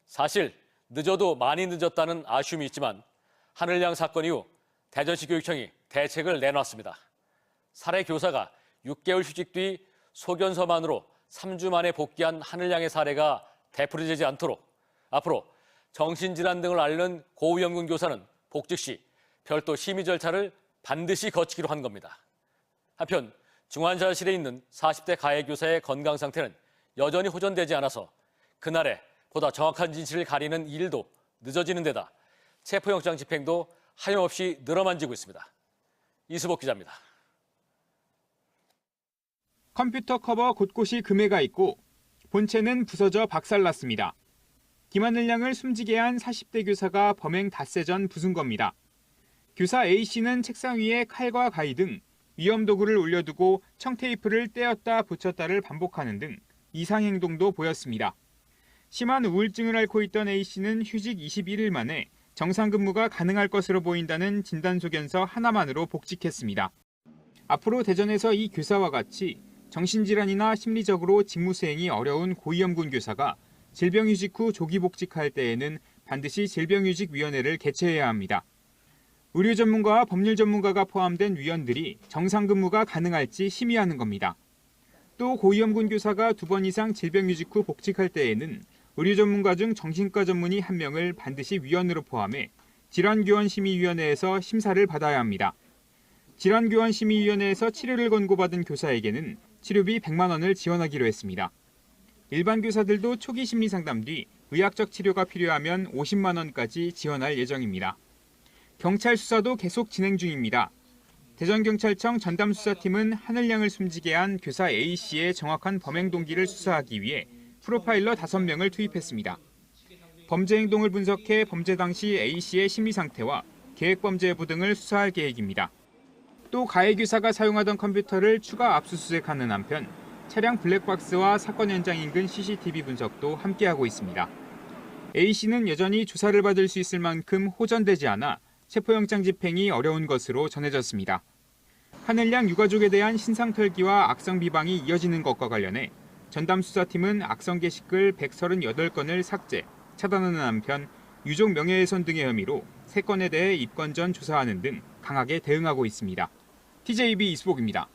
사실 늦어도 많이 늦었다는 아쉬움이 있지만 하늘양 사건 이후 대전시 교육청이 대책을 내놨습니다. 살해 교사가 6개월 휴직 뒤 소견서만으로 3주 만에 복귀한 하늘양의 사례가 되풀이되지 않도록 앞으로 정신질환 등을 앓는 고위험군 교사는 복직 시 별도 심의 절차를 반드시 거치기로 한 겁니다. 한편 중환자실에 있는 40대 가해 교사의 건강 상태는 여전히 호전되지 않아서 그날의 보다 정확한 진실을 가리는 일도 늦어지는 데다 체포영장 집행도 하염없이 늘어만지고 있습니다. 이수복 기자입니다. 컴퓨터 커버 곳곳이 금해가 있고 본체는 부서져 박살났습니다. 김하늘 양을 숨지게 한 40대 교사가 범행 닷새 전 부순 겁니다. 교사 A씨는 책상 위에 칼과 가위 등 위험 도구를 올려두고 청테이프를 떼었다 붙였다를 반복하는 등 이상 행동도 보였습니다. 심한 우울증을 앓고 있던 A씨는 휴직 21일 만에 정상 근무가 가능할 것으로 보인다는 진단소견서 하나만으로 복직했습니다. 앞으로 대전에서 이 교사와 같이 정신질환이나 심리적으로 직무 수행이 어려운 고위험군 교사가 질병휴직 후 조기 복직할 때에는 반드시 질병휴직위원회를 개최해야 합니다. 의료 전문가와 법률 전문가가 포함된 위원들이 정상 근무가 가능할지 심의하는 겁니다. 또 고위험군 교사가 2번 이상 질병휴직 후 복직할 때에는 의료 전문가 중 정신과 전문의 1명을 반드시 위원으로 포함해 질환교원심의위원회에서 심사를 받아야 합니다. 질환교원심의위원회에서 치료를 권고받은 교사에게는 치료비 100만 원을 지원하기로 했습니다. 일반 교사들도 초기 심리 상담 뒤 의학적 치료가 필요하면 50만 원까지 지원할 예정입니다. 경찰 수사도 계속 진행 중입니다. 대전경찰청 전담수사팀은 하늘양을 숨지게 한 교사 A씨의 정확한 범행 동기를 수사하기 위해 프로파일러 5명을 투입했습니다. 범죄 행동을 분석해 범죄 당시 A씨의 심리 상태와 계획범죄 여부 등을 수사할 계획입니다. 또 가해 교사가 사용하던 컴퓨터를 추가 압수수색하는 한편 차량 블랙박스와 사건 현장 인근 CCTV 분석도 함께하고 있습니다. A씨는 여전히 조사를 받을 수 있을 만큼 호전되지 않아 체포영장 집행이 어려운 것으로 전해졌습니다. 하늘양 유가족에 대한 신상 털기와 악성 비방이 이어지는 것과 관련해 전담수사팀은 악성 게시글 138건을 삭제, 차단하는 한편 유족 명예훼손 등의 혐의로 3건에 대해 입건 전 조사하는 등 강하게 대응하고 있습니다. TJB 이수복입니다.